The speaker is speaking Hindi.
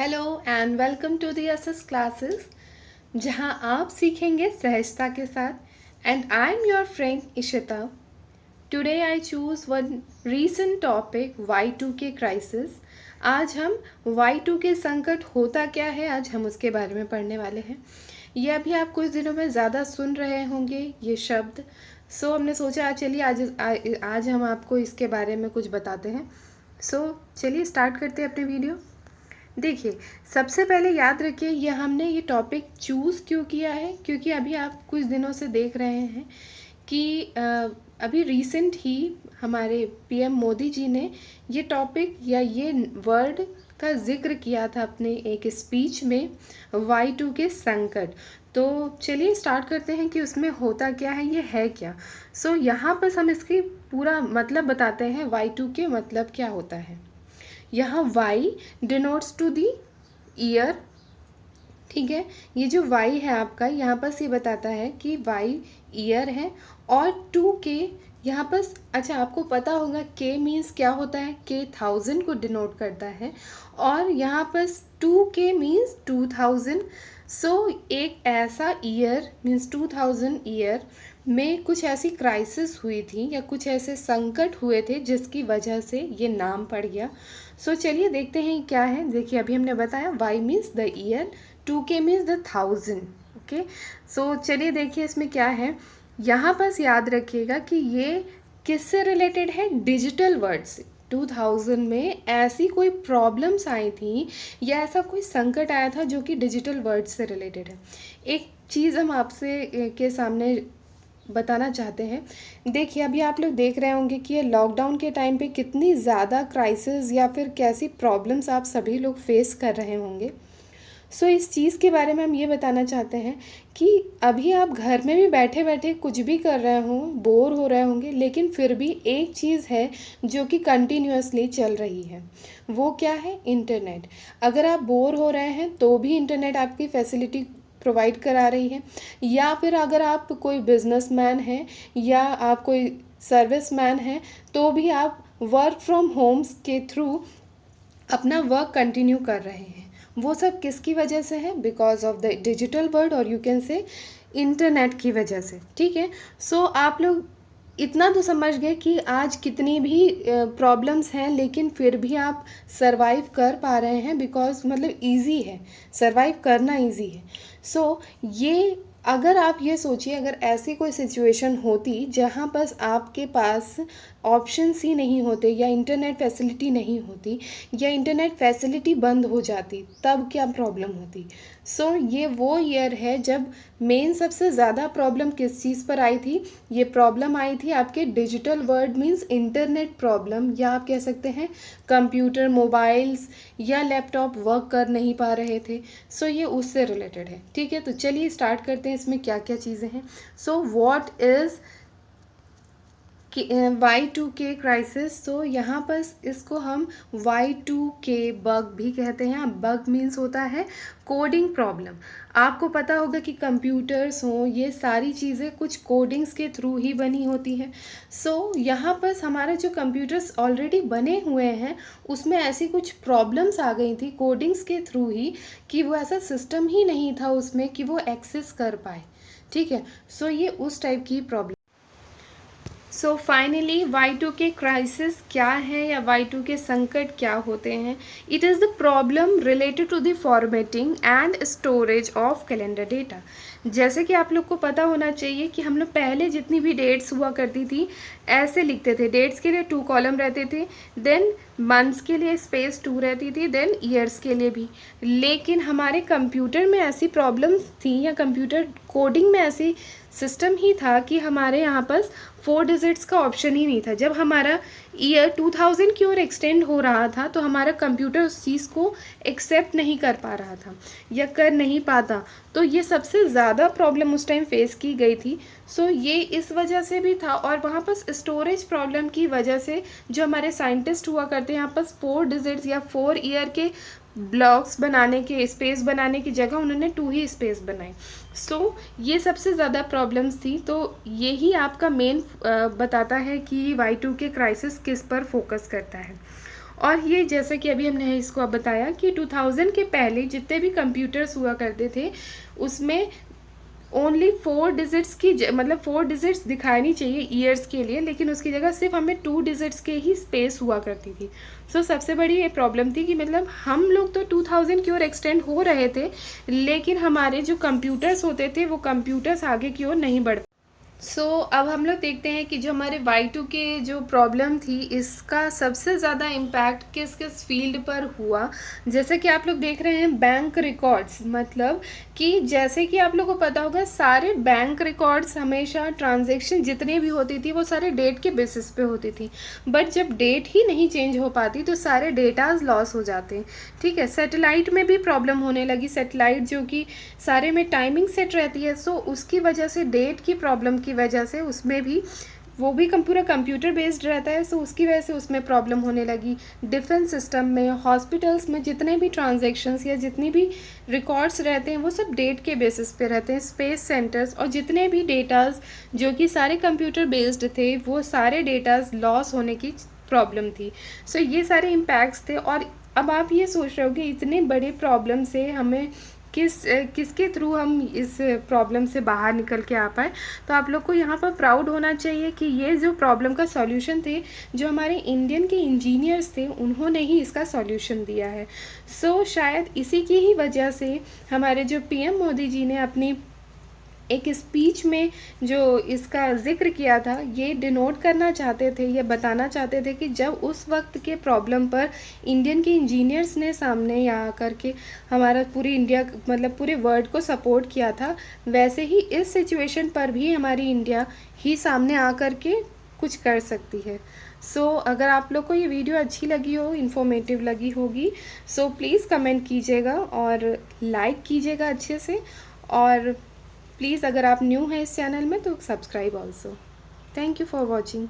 Hello and welcome to the SS classes, जहां आप सीखेंगे सहजता के साथ। And I am your friend Ishita. Today I choose one recent topic Y2K crisis. आज हम Y2K संकट होता क्या है, आज हम उसके बारे में पढ़ने वाले हैं। ये अभी आप कुछ दिनों में ज़्यादा सुन रहे होंगे ये शब्द। हमने सोचा चलिए आज हम आपको इसके बारे में कुछ बताते हैं। चलिए स्टार्ट करते हैं अपने वीडियो। देखिए, सबसे पहले याद रखिए ये हमने ये टॉपिक चूज़ क्यों किया है, क्योंकि अभी आप कुछ दिनों से देख रहे हैं कि अभी रिसेंट ही हमारे पीएम मोदी जी ने ये टॉपिक या ये वर्ड का जिक्र किया था अपने एक स्पीच में, Y2K संकट। तो चलिए स्टार्ट करते हैं कि उसमें होता क्या है, ये है क्या। यहाँ पर हम इसकी पूरा मतलब बताते हैं Y2K मतलब क्या होता है। यहाँ Y denotes to the year, ठीक है। ये जो Y है आपका, यहाँ पर ये बताता है कि Y ईयर है, और 2K यहाँ पर, अच्छा आपको पता होगा K मीन्स क्या होता है, K 1000 को डिनोट करता है, और यहाँ पर 2K मीन्स 2000। एक ऐसा ईयर मीन्स 2000 ईयर में कुछ ऐसी क्राइसिस हुई थी या कुछ ऐसे संकट हुए थे जिसकी वजह से ये नाम पड़ गया। चलिए देखते हैं क्या है। देखिए अभी हमने बताया Y means the year, 2K means the 1000। Okay, चलिए देखिए इसमें क्या है। यहाँ पर याद रखिएगा कि ये किससे रिलेटेड है, डिजिटल वर्ड से। 2000 में ऐसी कोई प्रॉब्लम्स आई थी या ऐसा कोई संकट आया था जो कि डिजिटल वर्ड से रिलेटेड है। एक चीज़ हम आपसे के सामने बताना चाहते हैं। देखिए अभी आप लोग देख रहे होंगे कि ये लॉकडाउन के टाइम पे कितनी ज़्यादा क्राइसिस या फिर कैसी प्रॉब्लम्स आप सभी लोग फेस कर रहे होंगे। इस चीज़ के बारे में हम ये बताना चाहते हैं कि अभी आप घर में भी बैठे बैठे कुछ भी कर रहे हों, बोर हो रहे होंगे, लेकिन फिर भी एक चीज़ है जो कि कंटिन्यूअसली चल रही है। वो क्या है, इंटरनेट। अगर आप बोर हो रहे हैं तो भी इंटरनेट आपकी फैसिलिटी प्रोवाइड करा रही है, या फिर अगर आप कोई बिजनेसमैन हैं या आप कोई सर्विसमैन हैं तो भी आप वर्क फ्रॉम होम्स के थ्रू अपना वर्क कंटिन्यू कर रहे हैं। वो सब किसकी वजह से है, because of the digital world, और यू कैन से इंटरनेट की वजह से। ठीक है, आप लोग इतना तो समझ गए कि आज कितनी भी प्रॉब्लम्स हैं लेकिन फिर भी आप सरवाइव कर पा रहे हैं, बिकॉज मतलब इजी है, सरवाइव करना इजी है। ये अगर आप ये सोचिए, अगर ऐसी कोई सिचुएशन होती जहाँ पर आपके पास ऑप्शंस ही नहीं होते, या इंटरनेट फैसिलिटी नहीं होती, या इंटरनेट फैसिलिटी बंद हो जाती, तब क्या प्रॉब्लम होती। ये वो ईयर है जब मेन सबसे ज़्यादा प्रॉब्लम किस चीज़ पर आई थी, ये प्रॉब्लम आई थी आपके digital world means internet problem, या आप कह सकते हैं कंप्यूटर, मोबाइल्स या लैपटॉप वर्क कर नहीं पा रहे थे। ये उससे रिलेटेड है। ठीक है, तो चलिए स्टार्ट करते हैं इसमें क्या क्या चीज़ें हैं। What is Y2K crisis. यहाँ पर इसको हम Y2K बग भी कहते हैं। बग मीन्स होता है कोडिंग प्रॉब्लम। आपको पता होगा कि कंप्यूटर्स हों, ये सारी चीज़ें कुछ कोडिंग्स के थ्रू ही बनी होती हैं। यहाँ पर हमारे जो कंप्यूटर्स ऑलरेडी बने हुए हैं उसमें ऐसी कुछ प्रॉब्लम्स आ गई थी कोडिंग्स के थ्रू ही, कि वो ऐसा सिस्टम ही नहीं था उसमें कि वो एक्सेस कर पाए। ठीक है, ये उस टाइप की प्रॉब्लम। फाइनली Y2K क्राइसिस क्या है, या Y2K संकट क्या होते हैं। It is the problem related to the formatting and storage of calendar data. जैसे कि आप लोग को पता होना चाहिए कि हम लोग पहले जितनी भी डेट्स हुआ करती थी ऐसे लिखते थे। डेट्स के लिए 2 कॉलम रहते थे, देन मंथ्स के लिए स्पेस 2 रहती थी, देन ईयर्स के लिए भी। लेकिन हमारे कंप्यूटर में ऐसी प्रॉब्लम्स थी, या कंप्यूटर कोडिंग में ऐसी सिस्टम ही था कि हमारे यहाँ पर 4 डिजिट्स का ऑप्शन ही नहीं था। जब हमारा ईयर 2000 की ओर एक्सटेंड हो रहा था तो हमारा कंप्यूटर उस चीज़ को एक्सेप्ट नहीं कर पा रहा था या कर नहीं पाता। तो ये सबसे ज़्यादा प्रॉब्लम उस टाइम फेस की गई थी। ये इस वजह से भी था, और वहाँ पर स्टोरेज प्रॉब्लम की वजह से जो हमारे साइंटिस्ट हुआ करते हैं, यहाँ पर 4 डिजिट्स या 4 ईयर के ब्लॉक्स बनाने के, स्पेस बनाने की जगह उन्होंने 2 ही स्पेस बनाए। ये सबसे ज़्यादा प्रॉब्लम्स थी। तो यही आपका मेन बताता है कि Y2K क्राइसिस किस पर फोकस करता है। और ये जैसे कि अभी हमने इसको अब बताया कि 2000 के पहले जितने भी कंप्यूटर्स हुआ करते थे उसमें ओनली 4 डिजिट्स की मतलब 4 डिजिट्स दिखानी चाहिए ईयर्स के लिए, लेकिन उसकी जगह सिर्फ हमें 2 डिजिट्स के ही स्पेस हुआ करती थी। सो सबसे बड़ी ये प्रॉब्लम थी कि मतलब हम लोग तो 2000 की ओर एक्सटेंड हो रहे थे, लेकिन हमारे जो कंप्यूटर्स होते थे वो कंप्यूटर्स आगे की ओर नहीं बढ़। अब हम लोग देखते हैं कि जो हमारे Y2 के जो प्रॉब्लम थी इसका सबसे ज़्यादा इम्पैक्ट किस किस फील्ड पर हुआ। जैसे कि आप लोग देख रहे हैं बैंक रिकॉर्ड्स, मतलब कि जैसे कि आप लोग को पता होगा सारे बैंक रिकॉर्ड्स हमेशा ट्रांजैक्शन जितनी भी होती थी वो सारे डेट के बेसिस पे होती थी, बट जब डेट ही नहीं चेंज हो पाती तो सारे डेटाज लॉस हो जाते हैं। ठीक है, सैटेलाइट में भी प्रॉब्लम होने लगी। सैटेलाइट जो कि सारे में टाइमिंग सेट रहती है, सो उसकी वजह से डेट की प्रॉब्लम की वजह से उसमें भी वो भी पूरा कंप्यूटर बेस्ड रहता है, सो उसकी वजह से उसमें प्रॉब्लम होने लगी। डिफेंस सिस्टम में, हॉस्पिटल्स में जितने भी ट्रांजैक्शंस या जितनी भी रिकॉर्ड्स रहते हैं वो सब डेट के बेसिस पे रहते हैं। स्पेस सेंटर्स और जितने भी डेटाज जो कि सारे कंप्यूटर बेस्ड थे वो सारे डेटाज लॉस होने की प्रॉब्लम थी। सो ये सारे इम्पैक्ट्स थे। और अब आप ये सोच रहे हो कि इतने बड़े प्रॉब्लम से हमें किसके थ्रू हम इस प्रॉब्लम से बाहर निकल के आ पाए। तो आप लोग को यहाँ पर प्राउड होना चाहिए कि ये जो प्रॉब्लम का सॉल्यूशन थे जो हमारे इंडियन के इंजीनियर्स थे उन्होंने ही इसका सॉल्यूशन दिया है। शायद इसी की ही वजह से हमारे जो PM मोदी जी ने अपनी एक स्पीच में जो इसका ज़िक्र किया था, ये डिनोट करना चाहते थे, ये बताना चाहते थे कि जब उस वक्त के प्रॉब्लम पर इंडियन के इंजीनियर्स ने सामने यहाँ करके हमारा पूरी इंडिया मतलब पूरे वर्ल्ड को सपोर्ट किया था, वैसे ही इस सिचुएशन पर भी हमारी इंडिया ही सामने आ कर के कुछ कर सकती है। अगर आप लोग को ये वीडियो अच्छी लगी हो, इन्फॉर्मेटिव लगी होगी, प्लीज़ कमेंट कीजिएगा और लाइक कीजिएगा अच्छे से। और प्लीज़ अगर आप न्यू हैं इस चैनल में तो subscribe also. Thank you for watching.